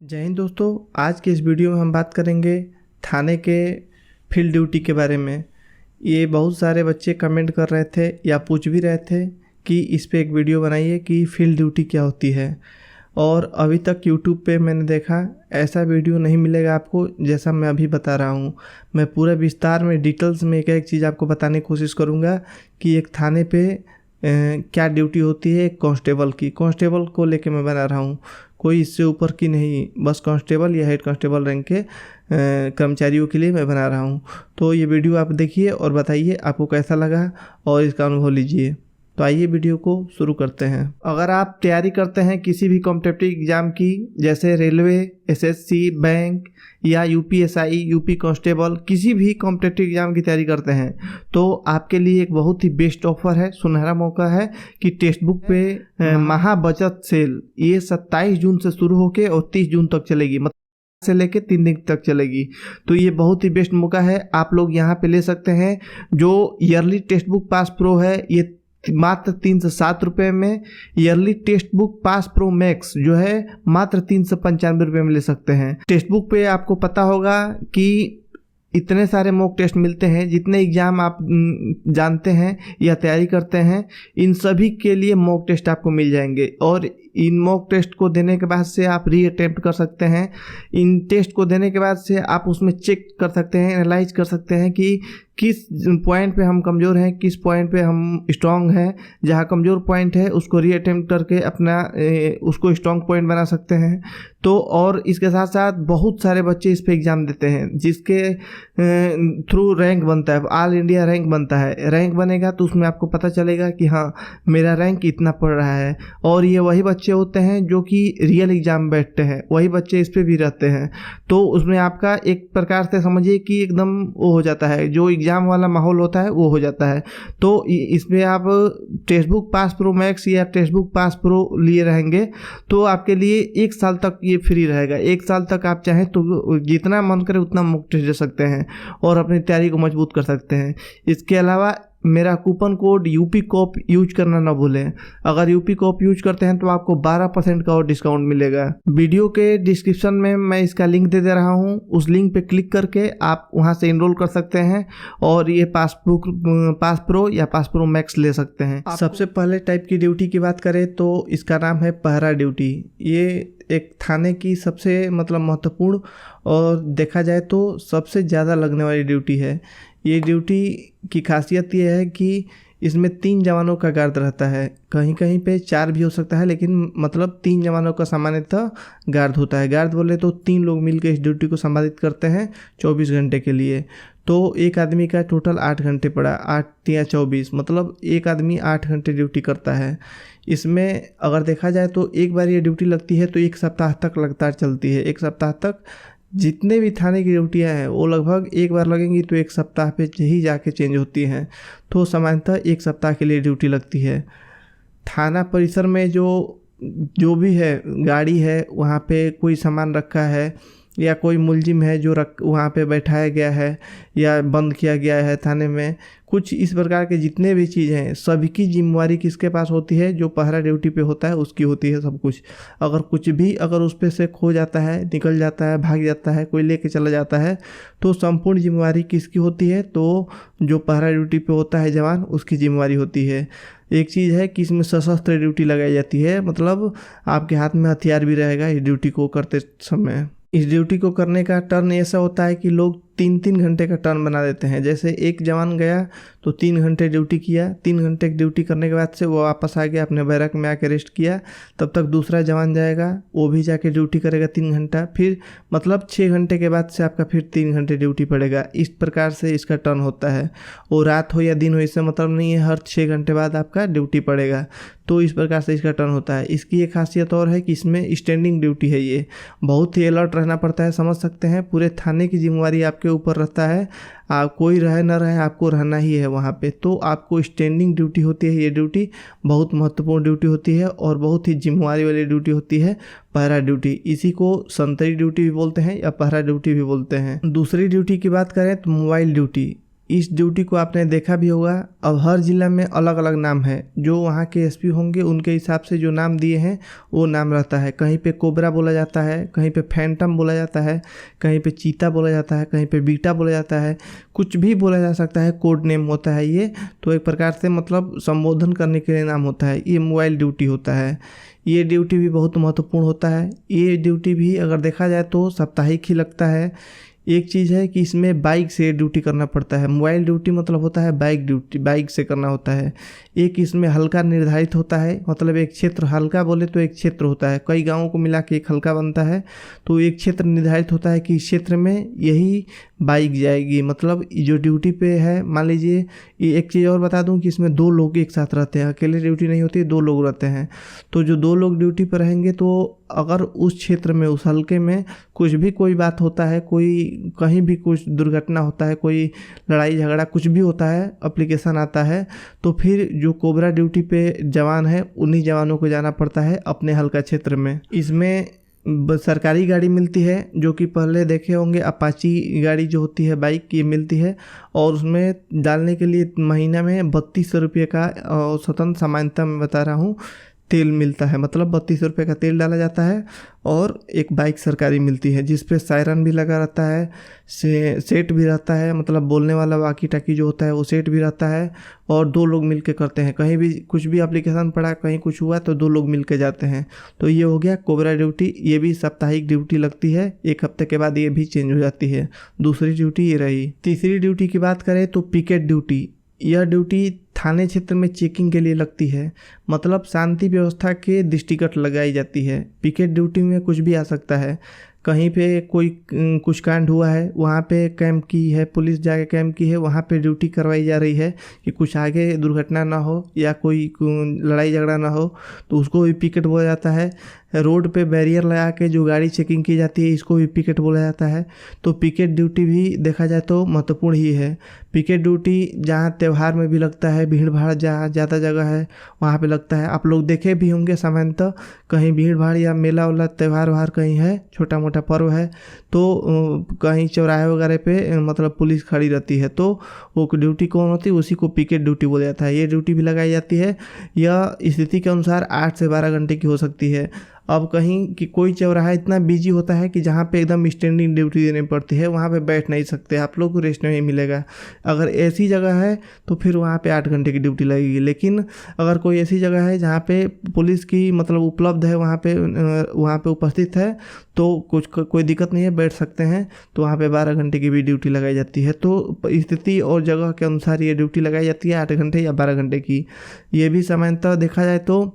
जय हिंद दोस्तों। आज के इस वीडियो में हम बात करेंगे थाने के फील्ड ड्यूटी के बारे में। ये बहुत सारे बच्चे कमेंट कर रहे थे या पूछ भी रहे थे कि इस पे एक वीडियो बनाइए कि फील्ड ड्यूटी क्या होती है। और अभी तक यूट्यूब पे मैंने देखा ऐसा वीडियो नहीं मिलेगा आपको जैसा मैं अभी बता रहा हूँ। मैं पूरा विस्तार में डिटेल्स में एक एक चीज़ आपको बताने की कोशिश करूँगा कि एक थाने पे क्या ड्यूटी होती है एक कांस्टेबल की। कांस्टेबल को लेके मैं बना रहा हूँ, कोई इससे ऊपर की नहीं, बस कांस्टेबल या हेड कांस्टेबल रैंक के कर्मचारियों के लिए मैं बना रहा हूँ। तो ये वीडियो आप देखिए और बताइए आपको कैसा लगा और इसका अनुभव लीजिए। तो आइए वीडियो को शुरू करते हैं। अगर आप तैयारी करते हैं किसी भी कॉम्पिटिटिव एग्ज़ाम की, जैसे रेलवे, एसएससी, बैंक या यूपीएसआई, यूपी कांस्टेबल, किसी भी कॉम्पिटिटिव एग्ज़ाम की तैयारी करते हैं तो आपके लिए एक बहुत ही बेस्ट ऑफर है, सुनहरा मौका है कि टेक्स्ट बुक पे महा बचत सेल ये 27 जून से शुरू होकर और 30 जून तक चलेगी, मतलब से लेके 3 दिन तक चलेगी। तो ये बहुत ही बेस्ट मौका है, आप लोग यहाँ पे ले सकते हैं। जो yearly text book pass pro है ये मात्र 307 रुपये में, yearly text book pass pro max जो है मात्र 395 रुपये में ले सकते हैं। टेक्स्ट बुक पे आपको पता होगा कि इतने सारे मॉक टेस्ट मिलते हैं, जितने एग्ज़ाम आप जानते हैं या तैयारी करते हैं इन सभी के लिए मॉक टेस्ट आपको मिल जाएंगे। और इन मॉक टेस्ट को देने के बाद से आप री अटेम्प्ट कर सकते हैं। इन टेस्ट को देने के बाद से आप उसमें चेक कर सकते हैं, एनालाइज कर सकते हैं कि किस पॉइंट पे हम कमज़ोर हैं, किस पॉइंट पे हम स्ट्रांग हैं। जहाँ कमज़ोर पॉइंट है उसको री अटेम्प्ट करके अपना उसको स्ट्रांग पॉइंट बना सकते हैं। तो और इसके साथ साथ बहुत सारे बच्चे इस पे एग्ज़ाम देते हैं जिसके थ्रू रैंक बनता है, ऑल इंडिया रैंक बनता है। रैंक बनेगा तो उसमें आपको पता चलेगा कि हाँ मेरा रैंक इतना पड़ रहा है। और ये वही बच्चे होते हैं जो कि रियल एग्ज़ाम बैठते हैं, वही बच्चे इस पे भी रहते हैं। तो उसमें आपका एक प्रकार से समझिए कि एकदम वो हो जाता है, जो एग्ज़ाम वाला माहौल होता है वो हो जाता है। तो इसमें आप text book pass pro max या टेक्स्ट बुक पास प्रो लिए रहेंगे तो आपके लिए 1 साल तक ये फ्री रहेगा। 1 साल तक आप चाहें तो जितना मन करे उतना मॉक टेस्ट दे सकते हैं और अपनी तैयारी को मजबूत कर सकते हैं। इसके अलावा मेरा coupon code UP cop use करना ना भूलें। अगर यूपी कॉप यूज करते हैं तो आपको 12% का और डिस्काउंट मिलेगा। वीडियो के डिस्क्रिप्शन में मैं इसका लिंक दे दे रहा हूं, उस लिंक पे क्लिक करके आप वहां से इनरोल कर सकते हैं और ये पास प्रो या पास प्रो मैक्स ले सकते हैं। सबसे पहले टाइप की ड्यूटी की बात करें तो इसका नाम है पहरा ड्यूटी। ये एक थाने की सबसे महत्वपूर्ण और देखा जाए तो सबसे ज़्यादा लगने वाली ड्यूटी है। ये ड्यूटी की खासियत ये है कि इसमें 3 जवानों का गार्ड रहता है, कहीं कहीं पे 4 भी हो सकता है, लेकिन 3 जवानों का सामान्यतः गार्ड होता है। गार्ड बोले तो 3 लोग मिलकर इस ड्यूटी को संपादित करते हैं 24 घंटे के लिए। तो एक आदमी का टोटल 8 घंटे पड़ा, 8 या 24, मतलब एक आदमी 8 घंटे ड्यूटी करता है। इसमें अगर देखा जाए तो एक बार ये ड्यूटी लगती है तो 1 सप्ताह तक लगातार चलती है। 1 सप्ताह तक जितने भी थाने की ड्यूटियाँ हैं वो लगभग एक बार लगेंगी तो 1 सप्ताह पे ही जाके चेंज होती हैं। तो सामान्यतः 1 सप्ताह के लिए ड्यूटी लगती है। थाना परिसर में जो भी है गाड़ी है, वहाँ पे कोई सामान रखा है या कोई मुलजिम है जो वहाँ पे बैठाया गया है या बंद किया गया है थाने में, कुछ इस प्रकार के जितने भी चीज़ हैं सभी की जिम्मेवारी किसके पास होती है? जो पहरा ड्यूटी पे होता है उसकी होती है सब कुछ। अगर कुछ भी अगर उस पे से खो जाता है, निकल जाता है, भाग जाता है, कोई लेके चला जाता है तो संपूर्ण जिम्मेवारी किसकी होती है? तो जो पहरा ड्यूटी पे होता है जवान, उसकी जिम्मेवारी होती है। एक चीज़ है कि इसमें सशस्त्र ड्यूटी लगाई जाती है, मतलब आपके हाथ में हथियार भी रहेगा इस ड्यूटी को करते समय। इस ड्यूटी को करने का टर्न ऐसा होता है कि लोग 3-3 घंटे का टर्न बना देते हैं। जैसे एक जवान गया तो 3 घंटे ड्यूटी किया, 3 घंटे की ड्यूटी करने के बाद से वो वापस आ गया, अपने बैरक में आके रेस्ट किया, तब तक दूसरा जवान जाएगा, वो भी जाके ड्यूटी करेगा 3 घंटा, फिर 6 घंटे के बाद से आपका फिर 3 घंटे ड्यूटी पड़ेगा। इस प्रकार से इसका टर्न होता है। वो रात हो या दिन हो इससे मतलब नहीं है, हर 6 घंटे बाद आपका ड्यूटी पड़ेगा। तो इस प्रकार से इसका टर्न होता है। इसकी एक खासियत और है कि इसमें स्टैंडिंग ड्यूटी है, ये बहुत ही अलर्ट रहना पड़ता है, समझ सकते हैं। पूरे थाने की जिम्मेवारी आपके ऊपर रहता है, आप कोई रहे ना रहे आपको रहना ही है वहाँ पे। तो आपको स्टैंडिंग ड्यूटी होती है। ये ड्यूटी बहुत महत्वपूर्ण ड्यूटी होती है और बहुत ही जिम्मेवारी वाली ड्यूटी होती है, पहरा ड्यूटी। इसी को संतरी ड्यूटी भी बोलते हैं या पहरा ड्यूटी भी बोलते हैं। दूसरी ड्यूटी की बात करें तो मोबाइल ड्यूटी। इस ड्यूटी को आपने देखा भी होगा। अब हर ज़िला में अलग अलग नाम है, जो वहाँ के एसपी होंगे उनके हिसाब से जो नाम दिए हैं वो नाम रहता है। कहीं पे कोबरा बोला जाता है, कहीं पे फैंटम बोला जाता है, कहीं पे चीता बोला जाता है, कहीं पे बीटा बोला जाता है, कुछ भी बोला जा सकता है, कोड नेम होता है ये। तो एक प्रकार से मतलब संबोधन करने के लिए नाम होता है। ये मोबाइल ड्यूटी होता है। ये ड्यूटी भी बहुत महत्वपूर्ण होता है। ये ड्यूटी भी अगर देखा जाए तो साप्ताहिक ही लगता है। एक चीज़ है कि इसमें बाइक से ड्यूटी करना पड़ता है। मोबाइल ड्यूटी मतलब होता है बाइक ड्यूटी, बाइक से करना होता है। एक इसमें हल्का निर्धारित होता है, मतलब एक क्षेत्र, हल्का बोले तो एक क्षेत्र होता है, कई गांवों को मिला के एक हल्का बनता है। तो एक क्षेत्र निर्धारित होता है कि इस क्षेत्र में यही बाइक जाएगी। मतलब जो ड्यूटी पे है, मान लीजिए ये एक चीज़ और बता दूं कि इसमें 2 लोग एक साथ रहते हैं, अकेले ड्यूटी नहीं होती, 2 लोग रहते हैं। तो जो 2 लोग ड्यूटी पर रहेंगे तो अगर उस क्षेत्र में, उस हल्के में कुछ भी कोई बात होता है, कोई कहीं भी कुछ दुर्घटना होता है, कोई लड़ाई झगड़ा कुछ भी होता है, एप्लीकेशन आता है, तो फिर जो कोबरा ड्यूटी पे जवान है उन्हीं जवानों को जाना पड़ता है अपने हल्का क्षेत्र में। इसमें सरकारी गाड़ी मिलती है, जो कि पहले देखे होंगे अपाची गाड़ी जो होती है बाइक, ये मिलती है। और उसमें डालने के लिए महीना में 3200 रुपये का औसतन सामान्यतः मैं बता रहा हूँ तेल मिलता है। मतलब 3200 रुपये का तेल डाला जाता है और एक बाइक सरकारी मिलती है जिस पे सायरन भी लगा रहता है, सेट भी रहता है, मतलब बोलने वाला वाकी टाकी जो होता है वो सेट भी रहता है। और 2 लोग मिलके करते हैं। कहीं भी कुछ भी एप्लीकेशन पड़ा, कहीं कुछ हुआ तो 2 लोग मिलके जाते हैं। तो ये हो गया कोबरा ड्यूटी। ये भी साप्ताहिक ड्यूटी लगती है, 1 हफ्ते के बाद ये भी चेंज हो जाती है। दूसरी ड्यूटी ये रही। तीसरी ड्यूटी की बात करें तो पिकेट ड्यूटी। यह ड्यूटी थाने क्षेत्र में चेकिंग के लिए लगती है, मतलब शांति व्यवस्था के दृष्टिगत लगाई जाती है। पिकेट ड्यूटी में कुछ भी आ सकता है। कहीं पे कोई कुछ कांड हुआ है, वहाँ पे कैंप की है, पुलिस जाके कैंप की है, वहाँ पे ड्यूटी करवाई जा रही है कि कुछ आगे दुर्घटना ना हो या कोई लड़ाई झगड़ा ना हो, तो उसको भी पिकेट बोला जाता है। रोड पे बैरियर लगा के जो गाड़ी चेकिंग की जाती है, इसको भी पिकेट बोला जाता है। तो पिकेट ड्यूटी भी देखा जाए तो महत्वपूर्ण ही है। पिकेट ड्यूटी जहाँ त्यौहार में भी लगता है, भीड़ भाड़ जहाँ ज़्यादा जगह है वहाँ पे लगता है। आप लोग देखे भी होंगे सामान्यतः, कहीं भीड़ भाड़ या मेला वाला त्यौहार वहार कहीं है, छोटा मोटा पर्व है, तो कहीं चौराहे वगैरह पे मतलब पुलिस खड़ी रहती है, तो वो ड्यूटी कौन होती है, उसी को पिकेट ड्यूटी बोला जाता है। ये ड्यूटी भी लगाई जाती है। यह स्थिति के अनुसार 8 से 12 घंटे की हो सकती है। अब कहीं कि कोई चौराहा इतना बिजी होता है कि जहाँ पे एकदम स्टैंडिंग ड्यूटी देनी पड़ती है, वहाँ पे बैठ नहीं सकते, आप लोग को रेस्ट नहीं मिलेगा। अगर ऐसी जगह है तो फिर वहाँ पे 8 घंटे की ड्यूटी लगेगी। लेकिन अगर कोई ऐसी जगह है जहाँ पे पुलिस की मतलब उपलब्ध है, वहाँ पे उपस्थित है, तो कोई दिक्कत नहीं है, बैठ सकते हैं, तो वहाँ पे 12 घंटे की भी ड्यूटी लगाई जाती है। तो स्थिति और जगह के अनुसार ये ड्यूटी लगाई जाती है, 8 घंटे या 12 घंटे की। ये भी सामान्यतः देखा जाए तो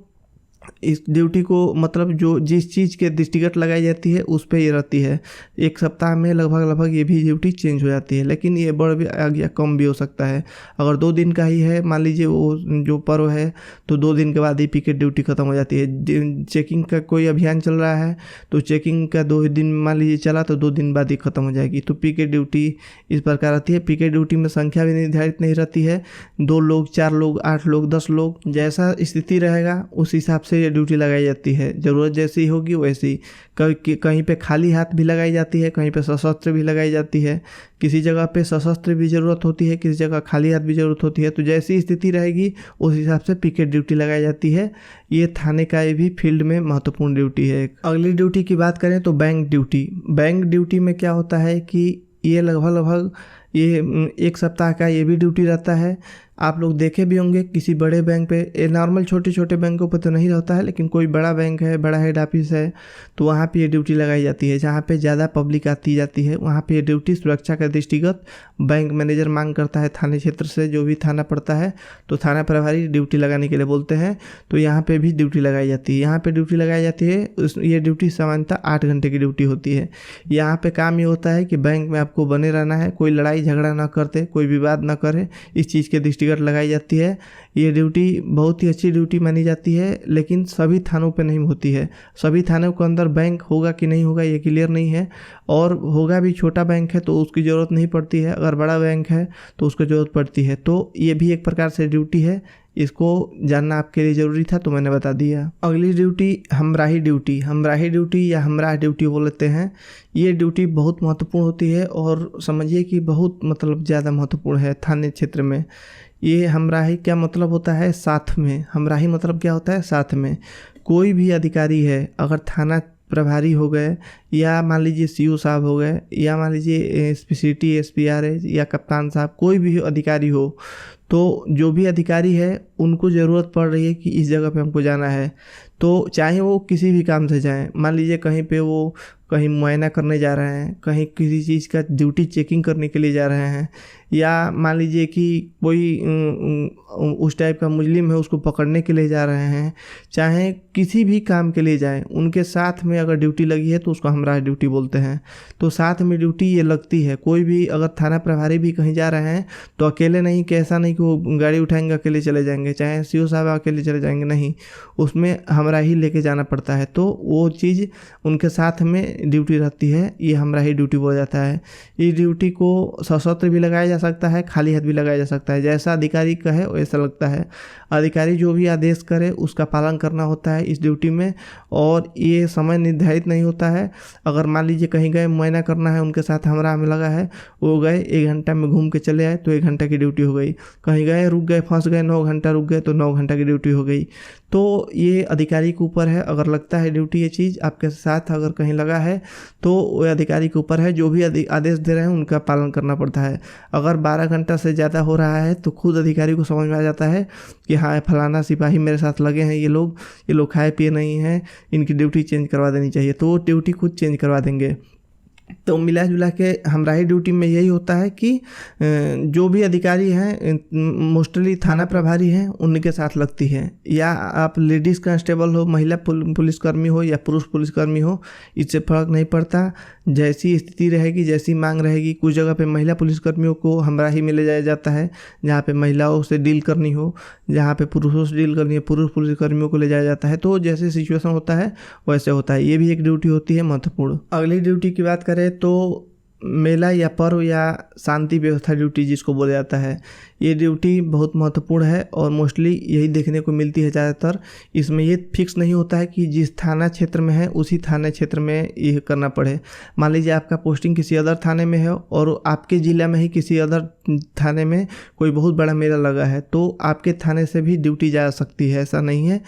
इस ड्यूटी को मतलब जो जिस चीज़ के दृष्टिगत लगाई जाती है उस पे ये रहती है। 1 सप्ताह में लगभग ये भी ड्यूटी चेंज हो जाती है, लेकिन ये बढ़ भी या कम भी हो सकता है। अगर 2 दिन का ही है, मान लीजिए वो जो पर्व है, तो 2 दिन के बाद ही पिकेट ड्यूटी ख़त्म हो जाती है। चेकिंग का कोई अभियान चल रहा है तो चेकिंग का 2 दिन मान लीजिए चला तो 2 दिन बाद ही ख़त्म हो जाएगी। तो पिकेट ड्यूटी इस प्रकार रहती है। पिकेट ड्यूटी में संख्या भी निर्धारित नहीं रहती है, 2 लोग, 4 लोग, 8 लोग, 10 लोग, जैसा स्थिति रहेगा उस हिसाब से ये ड्यूटी लगाई जाती है। ज़रूरत जैसी होगी वैसी। कहीं पे खाली हाथ भी लगाई जाती है, कहीं पे सशस्त्र भी लगाई जाती है। किसी जगह पे सशस्त्र भी ज़रूरत होती है, किसी जगह खाली हाथ भी ज़रूरत होती है। तो जैसी स्थिति रहेगी उस हिसाब से पिकेट ड्यूटी लगाई जाती है। ये थाने का ये भी फील्ड में महत्वपूर्ण ड्यूटी है। अगली ड्यूटी की बात करें तो बैंक ड्यूटी। बैंक ड्यूटी में क्या होता है कि ये लगभग ये 1 सप्ताह का ये भी ड्यूटी रहता है। आप लोग देखे भी होंगे किसी बड़े बैंक पे, ये नॉर्मल छोटे छोटे बैंकों पे तो नहीं रहता है, लेकिन कोई बड़ा बैंक है, बड़ा हेड ऑफिस है, तो वहाँ पे ये ड्यूटी लगाई जाती है। जहाँ पे ज़्यादा पब्लिक आती जाती है वहाँ पे ये ड्यूटी सुरक्षा के दृष्टिगत बैंक मैनेजर मांग करता है थाने क्षेत्र से, जो भी थाना पड़ता है तो थाना प्रभारी ड्यूटी लगाने के लिए बोलते हैं, तो यहाँ पे भी ड्यूटी लगाई जाती है। यहाँ पे ड्यूटी लगाई जाती है, ये ड्यूटी सामान्यतः 8 घंटे की ड्यूटी होती है। यहाँ पे काम ये होता है कि बैंक में आपको बने रहना है, कोई लड़ाई झगड़ा ना करते, कोई विवाद ना करे, इस चीज़ के दृष्टिगत लगाई जाती है। ये ड्यूटी बहुत ही अच्छी ड्यूटी मानी जाती है, लेकिन सभी थानों पे नहीं होती है। सभी थानों के अंदर बैंक होगा कि नहीं होगा ये क्लियर नहीं है, और होगा भी, छोटा बैंक है तो उसकी ज़रूरत नहीं पड़ती है, अगर बड़ा बैंक है तो उसको ज़रूरत पड़ती है। तो ये भी एक प्रकार से ड्यूटी है, इसको जानना आपके लिए ज़रूरी था तो मैंने बता दिया। अगली ड्यूटी हमराही ड्यूटी, हमराही ड्यूटी या हमराह ड्यूटी बोलते हैं। ये ड्यूटी बहुत महत्वपूर्ण होती है और समझिए कि बहुत मतलब ज़्यादा महत्वपूर्ण है थाने क्षेत्र में। ये हमराही क्या मतलब होता है? साथ में। हमराही मतलब क्या होता है? साथ में। कोई भी अधिकारी है, अगर थाना प्रभारी हो गए या मान लीजिए सीओ साहब हो गए या मान लीजिए सिटी एसपीआर है या कप्तान साहब, कोई भी अधिकारी हो, तो जो भी अधिकारी है उनको ज़रूरत पड़ रही है कि इस जगह पे हमको जाना है, तो चाहे वो किसी भी काम से जाएं, मान लीजिए कहीं पे वो कहीं मुआयना करने जा रहे हैं, कहीं किसी चीज़ का ड्यूटी चेकिंग करने के लिए जा रहे हैं, या मान लीजिए कि कोई उस टाइप का मुजरिम है उसको पकड़ने के लिए जा रहे हैं, चाहे किसी भी काम के लिए जाएं, उनके साथ में अगर ड्यूटी लगी है तो उसको हमराह ड्यूटी बोलते हैं। तो साथ में ड्यूटी ये लगती है। कोई भी अगर थाना प्रभारी भी कहीं जा रहे हैं तो अकेले नहीं, कि ऐसा नहीं कि वो गाड़ी उठाएंगे अकेले चले जाएंगे, चाहे सीओ साहब अकेले चले जाएंगे, नहीं, उसमें हमराही लेके जाना पड़ता है। तो वो चीज़ उनके साथ में ड्यूटी रहती है, ये हमराही ड्यूटी बोला जाता है। इस ड्यूटी को सशस्त्र भी लगाया जा सकता है, खाली हाथ भी लगाया जा सकता है, जैसा अधिकारी कहे वैसा लगता है। अधिकारी जो भी आदेश करे उसका पालन करना होता है इस ड्यूटी में, और ये समय निर्धारित नहीं होता है। अगर मान लीजिए कहीं गए मुआयना करना है, उनके साथ हमराह में लगा है, वो गए 1 घंटा में घूम के चले आए तो 1 घंटा की ड्यूटी हो गई। कहीं गए रुक गए, फंस गए, 9 घंटा रुक गए तो 9 घंटा की ड्यूटी हो गई। तो ये अधिकारी के ऊपर है, अगर लगता है ड्यूटी ये चीज़ आपके साथ अगर कहीं लगा है तो वो अधिकारी के ऊपर है, जो भी आदेश दे रहे हैं उनका पालन करना पड़ता है। अगर 12 घंटा से ज़्यादा हो रहा है तो खुद अधिकारी को समझ में आ जाता है कि हाँ फलाना सिपाही मेरे साथ लगे हैं, ये लोग खाए पिए नहीं हैं, इनकी ड्यूटी चेंज करवा देनी चाहिए, तो वो ड्यूटी खुद चेंज करवा देंगे। तो मिला जुला के हमराही ड्यूटी में यही होता है कि जो भी अधिकारी हैं मोस्टली थाना प्रभारी हैं उनके साथ लगती है, या आप लेडीज़ कांस्टेबल हो, महिला पुलिसकर्मी हो या पुरुष पुलिसकर्मी हो, इससे फ़र्क नहीं पड़ता। जैसी स्थिति रहेगी, जैसी मांग रहेगी, कुछ जगह पे महिला पुलिसकर्मियों को हमराही में ले जाया जाता है जहाँ पे महिलाओं से डील करनी हो, जहाँ पे पुरुषों से डील करनी है पुरुष पुलिसकर्मियों को ले जाया जाता है। तो जैसे सिचुएशन होता है वैसे होता है, ये भी एक ड्यूटी होती है महत्वपूर्ण। अगली ड्यूटी की बात करें तो मेला या पर्व या शांति व्यवस्था ड्यूटी जिसको बोला जाता है, ये ड्यूटी बहुत महत्वपूर्ण है और मोस्टली यही देखने को मिलती है ज़्यादातर। इसमें ये फिक्स नहीं होता है कि जिस थाना क्षेत्र में है उसी थाना क्षेत्र में ये करना पड़े। मान लीजिए आपका पोस्टिंग किसी अदर थाने में है और आपके ज़िला में ही किसी अदर थाने में कोई बहुत बड़ा मेला लगा है, तो आपके थाने से भी ड्यूटी जा सकती है। ऐसा नहीं है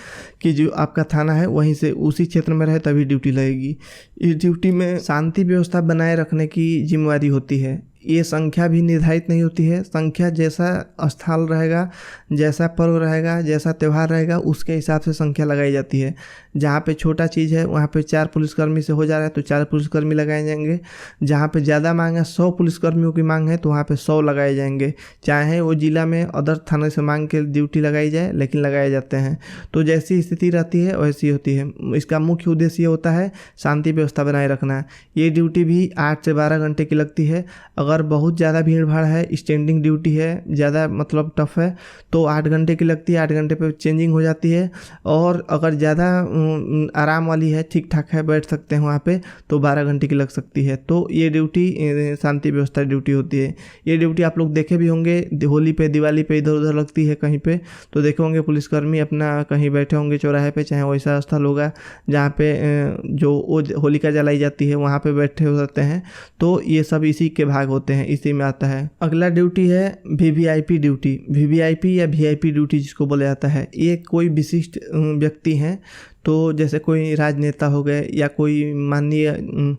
कि जो आपका थाना है वहीं से उसी क्षेत्र में रहे तभी ड्यूटी लगेगी। इस ड्यूटी में शांति व्यवस्था बनाए रखने की जिम्मेदारी होती है। ये संख्या भी निर्धारित नहीं होती है, संख्या जैसा स्थल रहेगा, जैसा पर्व रहेगा, जैसा त्यौहार रहेगा उसके हिसाब से संख्या लगाई जाती है। जहाँ पे छोटा चीज़ है वहाँ पे 4 पुलिसकर्मी से हो जा रहा है तो 4 पुलिसकर्मी लगाए जाएंगे। जहाँ पे ज़्यादा मांग है, 100 पुलिसकर्मियों की मांग है तो वहाँ पे 100 लगाए जाएंगे। चाहे वो जिला में अदर थाने से मांग के ड्यूटी लगाई जाए, लेकिन लगाए जाते हैं। तो जैसी स्थिति रहती है वैसी होती है। इसका मुख्य उद्देश्य ये होता है शांति व्यवस्था बनाए रखना। ये ड्यूटी भी 8 से 12 घंटे की लगती है। अगर बहुत ज़्यादा भीड़ भाड़ है, स्टैंडिंग ड्यूटी है, ज़्यादा मतलब टफ है, तो 8 घंटे की लगती है। 8 घंटे पे चेंजिंग हो जाती है। और अगर ज़्यादा आराम वाली है, ठीक ठाक है, बैठ सकते हैं वहाँ पे, तो 12 घंटे की लग सकती है। तो ये ड्यूटी शांति व्यवस्था ड्यूटी होती है। ये ड्यूटी आप लोग देखे भी होंगे, होली पे, दिवाली पे इधर उधर लगती है कहीं पे, तो देखे होंगे पुलिसकर्मी अपना कहीं बैठे होंगे चौराहे पे, चाहे वैसा स्थल होगा जहाँ पे जो होलिका जलाई जाती है वहाँ पे बैठे होते हैं। तो ये सब इसी के भाग होते हैं, इसी में आता है। अगला ड्यूटी है वीवीआईपी ड्यूटी। वीवीआईपी या वीआईपी ड्यूटी जिसको बोला जाता है, ये कोई विशिष्ट व्यक्ति हैं, तो जैसे कोई राजनेता हो गए या कोई माननीय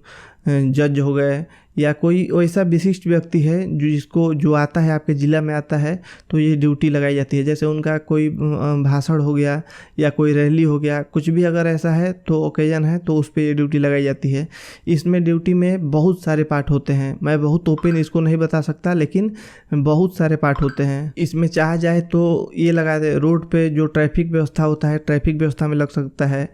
जज हो गए या कोई वैसा विशिष्ट व्यक्ति है जो आता है आपके ज़िला में आता है, तो ये ड्यूटी लगाई जाती है। जैसे उनका कोई भाषण हो गया या कोई रैली हो गया, कुछ भी अगर ऐसा है तो ओकेजन है तो उस पर ये ड्यूटी लगाई जाती है। इसमें ड्यूटी में बहुत सारे पार्ट होते हैं, मैं बहुत ओपन इसको नहीं बता सकता, लेकिन बहुत सारे पार्ट होते हैं। इसमें चाहा जाए तो ये लगा दे, रोड पे जो ट्रैफिक व्यवस्था होता है ट्रैफिक व्यवस्था में लग सकता है,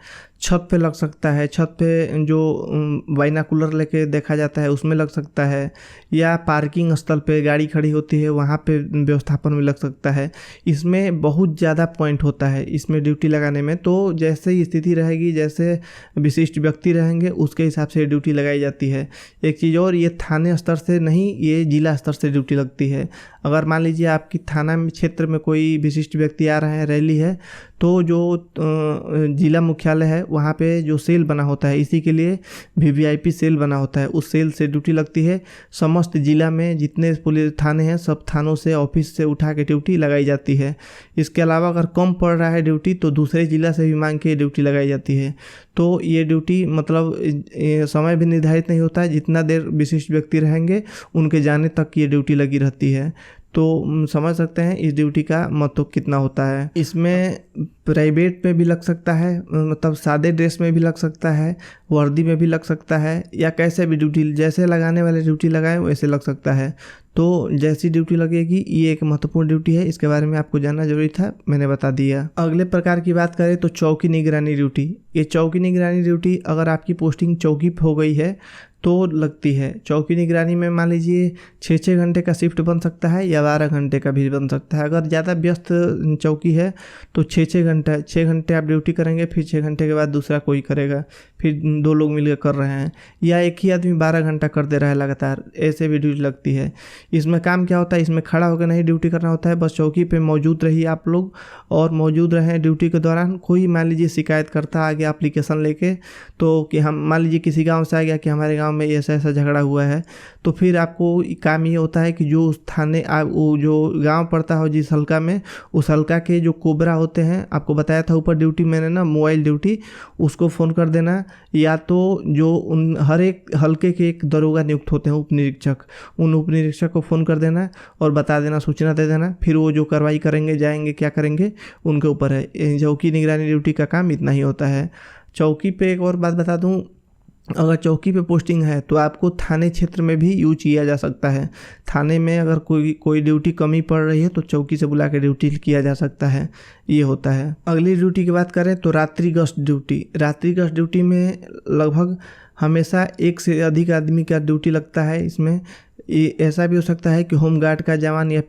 छत पे लग सकता है, छत पे जो बाइनाकुलर लेके देखा जाता है उसमें लग सकता है, या पार्किंग स्थल पे गाड़ी खड़ी होती है वहाँ पे व्यवस्थापन में लग सकता है। इसमें बहुत ज़्यादा पॉइंट होता है इसमें ड्यूटी लगाने में। तो जैसे ही स्थिति रहेगी, जैसे विशिष्ट व्यक्ति रहेंगे, उसके हिसाब से ड्यूटी लगाई जाती है। एक चीज़ और, ये थाने स्तर से नहीं, ये जिला स्तर से ड्यूटी लगती है। अगर मान लीजिए आपकी थाना में क्षेत्र में कोई विशिष्ट व्यक्ति आ रहा है, रैली है, तो जो जिला मुख्यालय है वहाँ पे जो सेल बना होता है, इसी के लिए वीवीआईपी सेल बना होता है, उस सेल से ड्यूटी लगती है। समस्त जिला में जितने पुलिस थाने हैं, सब थानों से ऑफिस से उठा के ड्यूटी लगाई जाती है। इसके अलावा अगर कम पड़ रहा है ड्यूटी तो दूसरे जिला से भी मांग के ड्यूटी लगाई जाती है। तो ये ड्यूटी मतलब समय भी निर्धारित नहीं होता है, जितना देर विशिष्ट व्यक्ति रहेंगे उनके जाने तक ये ड्यूटी लगी रहती है। तो समझ सकते हैं इस ड्यूटी का महत्व कितना होता है। इसमें प्राइवेट में भी लग सकता है, मतलब सादे ड्रेस में भी लग सकता है, वर्दी में भी लग सकता है, या कैसे भी ड्यूटी, जैसे लगाने वाले ड्यूटी लगाए वैसे लग सकता है। तो जैसी ड्यूटी लगेगी, ये एक महत्वपूर्ण ड्यूटी है, इसके बारे में आपको जानना जरूरी था, मैंने बता दिया। अगले प्रकार की बात करें तो चौकी निगरानी ड्यूटी। ये चौकी निगरानी ड्यूटी, अगर आपकी पोस्टिंग चौकी पे हो गई है तो लगती है। चौकी निगरानी में मान लीजिए 6-6 घंटे का शिफ्ट बन सकता है या 12 घंटे का भी बन सकता है। अगर ज़्यादा व्यस्त चौकी है तो 6 घंटे आप ड्यूटी करेंगे, फिर 6 घंटे के बाद दूसरा कोई करेगा, फिर 2 लोग मिलकर कर रहे हैं, या एक ही आदमी 12 घंटा कर दे रहा है लगातार, ऐसे भी ड्यूटी लगती है। इसमें काम क्या होता है, इसमें खड़ा होकर नहीं ड्यूटी करना होता है, बस चौकी पे मौजूद रहिए आप लोग, और मौजूद रहें ड्यूटी के दौरान। कोई मान लीजिए शिकायत करता आ गया एप्लीकेशन लेके, तो कि हम मान लीजिए किसी गाँव से आ गया कि हमारे गाँव में ऐसा ऐसा झगड़ा हुआ है, तो फिर आपको काम ये होता है कि जो उस थाने वो जो गांव पड़ता हो जिस हल्का में, उस हल्का के जो कोबरा होते हैं, आपको बताया था ऊपर ड्यूटी मैंने ना, मोबाइल ड्यूटी, उसको फ़ोन कर देना, या तो जो उन हर एक हल्के के एक दरोगा नियुक्त होते हैं, उप निरीक्षक, उन उप निरीक्षक को फ़ोन कर देना और बता देना, सूचना दे देना, फिर वो जो कार्रवाई करेंगे, जाएंगे क्या करेंगे उनके ऊपर है। चौकी निगरानी ड्यूटी का काम इतना ही होता है। चौकी पे एक और बात बता दूं, अगर चौकी पे पोस्टिंग है तो आपको थाने क्षेत्र में भी यूज किया जा सकता है। थाने में अगर कोई ड्यूटी कमी पड़ रही है तो चौकी से बुला के ड्यूटी किया जा सकता है, ये होता है। अगली ड्यूटी की बात करें तो रात्रि गश्त ड्यूटी। रात्रि गश्त ड्यूटी में लगभग हमेशा 1 से अधिक आदमी का ड्यूटी लगता है। इसमें ऐसा भी हो सकता है कि होमगार्ड का जवान या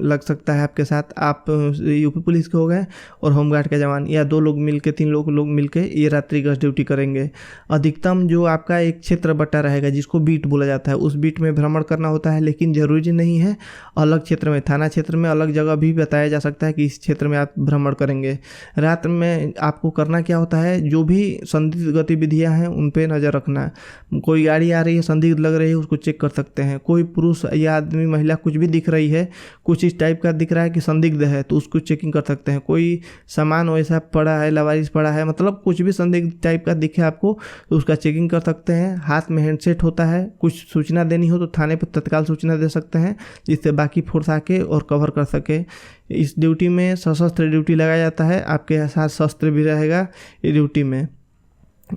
लग सकता है आपके साथ, आप यूपी पुलिस के हो गए और होमगार्ड का जवान, या 2 लोग मिलके 3 लोग मिलके ये रात्रि गश्त ड्यूटी करेंगे। अधिकतम जो आपका एक क्षेत्र बटा रहेगा जिसको बीट बोला जाता है, उस बीट में भ्रमण करना होता है, लेकिन ज़रूरी नहीं है अलग क्षेत्र में, थाना क्षेत्र में अलग जगह भी बताया जा सकता है कि इस क्षेत्र में आप भ्रमण करेंगे। रात में आपको करना क्या होता है, जो भी संदिग्ध गतिविधियाँ हैं उन पर नज़र रखना। कोई गाड़ी आ रही है संदिग्ध लग रही है, उसको चेक कर सकते हैं। कोई पुरुष या आदमी महिला कुछ भी दिख रही है, कुछ इस टाइप का दिख रहा है कि संदिग्ध है, तो उसको चेकिंग कर सकते हैं। कोई सामान वैसा पड़ा है, लवारिस पड़ा है, मतलब कुछ भी संदिग्ध टाइप का दिखे आपको तो उसका चेकिंग कर सकते हैं। हाथ में हैंडसेट होता है, कुछ सूचना देनी हो तो थाने पर तत्काल सूचना दे सकते हैं, जिससे बाकी फोर्स आके और कवर कर सके। इस ड्यूटी में सशस्त्र ड्यूटी लगाया जाता है, आपके साथ शस्त्र भी रहेगा ये ड्यूटी में,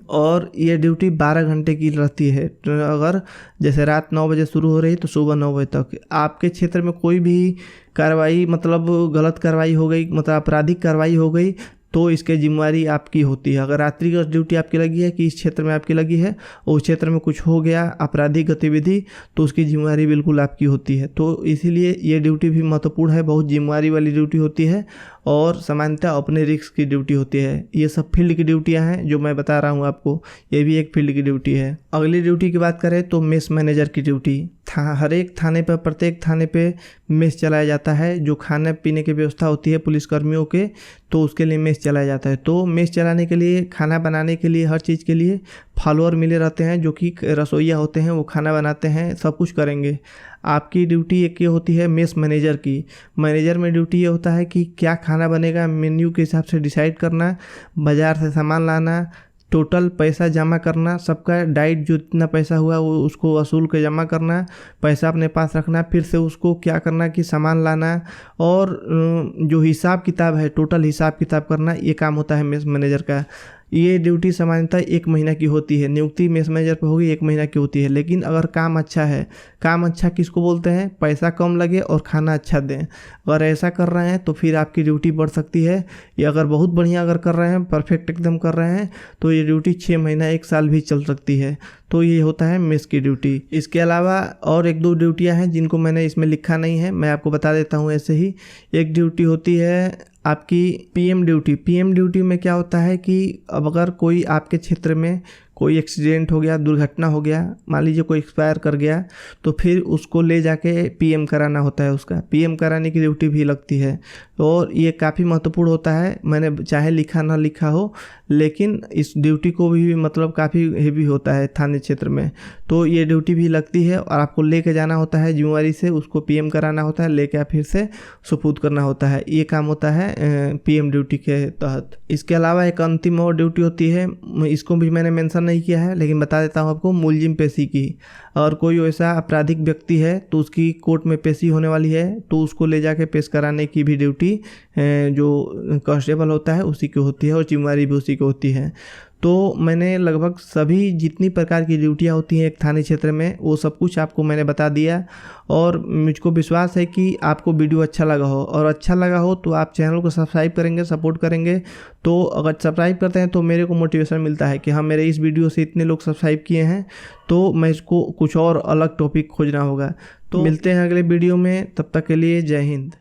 और ये ड्यूटी 12 घंटे की रहती है। तो अगर जैसे रात 9 बजे शुरू हो रही है तो सुबह 9 बजे तक। आपके क्षेत्र में कोई भी कार्रवाई, मतलब गलत कार्रवाई हो गई, मतलब आपराधिक कार्रवाई हो गई, तो इसके जिम्मेवारी आपकी होती है। अगर रात्रि गश्त ड्यूटी आपकी लगी है कि इस क्षेत्र में आपकी लगी है और उस क्षेत्र में कुछ हो गया आपराधिक गतिविधि, तो उसकी जिम्मेवारी बिल्कुल आपकी होती है। तो इसीलिए ये ड्यूटी भी महत्वपूर्ण है, बहुत जिम्मेवारी वाली ड्यूटी होती है और सामान्यतः अपने रिस्क की ड्यूटी होती है। ये सब फील्ड की ड्यूटियां हैं जो मैं बता रहा हूँ आपको, ये भी एक फील्ड की ड्यूटी है। अगली ड्यूटी की बात करें तो मेस मैनेजर की ड्यूटी। हर एक थाने पर, प्रत्येक थाने पे मेस चलाया जाता है, जो खाने पीने की व्यवस्था होती है पुलिसकर्मियों के, तो उसके लिए मेस चलाया जाता है। तो मेस चलाने के लिए, खाना बनाने के लिए, हर चीज़ के लिए फॉलोअर मिले रहते हैं जो कि रसोइया होते हैं, वो खाना बनाते हैं, सब कुछ करेंगे। आपकी ड्यूटी एक ये होती है मेस मैनेजर की। मैनेजर में ड्यूटी ये होता है कि क्या खाना बनेगा, मेन्यू के हिसाब से डिसाइड करना, बाज़ार से सामान लाना, टोटल पैसा जमा करना, सबका डाइट जो इतना पैसा हुआ वो उसको वसूल के जमा करना, पैसा अपने पास रखना, फिर से उसको क्या करना कि सामान लाना, और जो हिसाब किताब है, टोटल हिसाब किताब करना, ये काम होता है मेस मैनेजर का। ये ड्यूटी सामान्यतः 1 महीना की होती है। नियुक्ति मेस मैनेजर पर होगी 1 महीना की होती है, लेकिन अगर काम अच्छा है, काम अच्छा किसको बोलते हैं? पैसा कम लगे और खाना अच्छा दें। अगर ऐसा कर रहे हैं तो फिर आपकी ड्यूटी बढ़ सकती है। या अगर बहुत बढ़िया अगर कर रहे हैं, परफेक्ट एकदम कर रहे हैं, तो ये ड्यूटी 6 महीना 1 साल भी चल सकती है। तो ये होता है मेस की ड्यूटी। इसके अलावा और 1-2 ड्यूटियाँ हैं जिनको मैंने इसमें लिखा नहीं है, मैं आपको बता देता हूँ ऐसे ही। एक ड्यूटी होती है आपकी पीएम ड्यूटी। पीएम ड्यूटी में क्या होता है कि अब अगर कोई आपके क्षेत्र में कोई एक्सीडेंट हो गया, दुर्घटना हो गया, मान लीजिए कोई एक्सपायर कर गया, तो फिर उसको ले जाके पीएम कराना होता है। उसका पीएम कराने की ड्यूटी भी लगती है और ये काफ़ी महत्वपूर्ण होता है। मैंने चाहे लिखा ना लिखा हो, लेकिन इस ड्यूटी को भी मतलब काफ़ी हेवी होता है थाने क्षेत्र में। तो ये ड्यूटी भी लगती है और आपको लेके जाना होता है जिम्मेवारी से, उसको पीएम कराना होता है, लेके फिर से सुपुर्द करना होता है। ये काम होता है पीएम ड्यूटी के तहत। इसके अलावा एक अंतिम और ड्यूटी होती है, इसको भी मैंने मेंशन नहीं किया है लेकिन बता देता हूँ आपको, मुलजिम पेशी की। और कोई ऐसा आपराधिक व्यक्ति है तो उसकी कोर्ट में पेशी होने वाली है, तो उसको ले जाके पेश कराने की भी ड्यूटी जो कांस्टेबल होता है उसी की होती है और जिम्मेवारी भी उसी की होती है। तो मैंने लगभग सभी जितनी प्रकार की ड्यूटियाँ होती हैं एक थाने क्षेत्र में, वो सब कुछ आपको मैंने बता दिया। और मुझको विश्वास है कि आपको वीडियो अच्छा लगा हो, और अच्छा लगा हो तो आप चैनल को सब्सक्राइब करेंगे, सपोर्ट करेंगे। तो अगर सब्सक्राइब करते हैं तो मेरे को मोटिवेशन मिलता है कि हाँ, मेरे इस वीडियो से इतने लोग सब्सक्राइब किए हैं, तो मैं इसको कुछ और अलग टॉपिक खोजना होगा। तो मिलते हैं अगले वीडियो में, तब तक के लिए जय हिंद।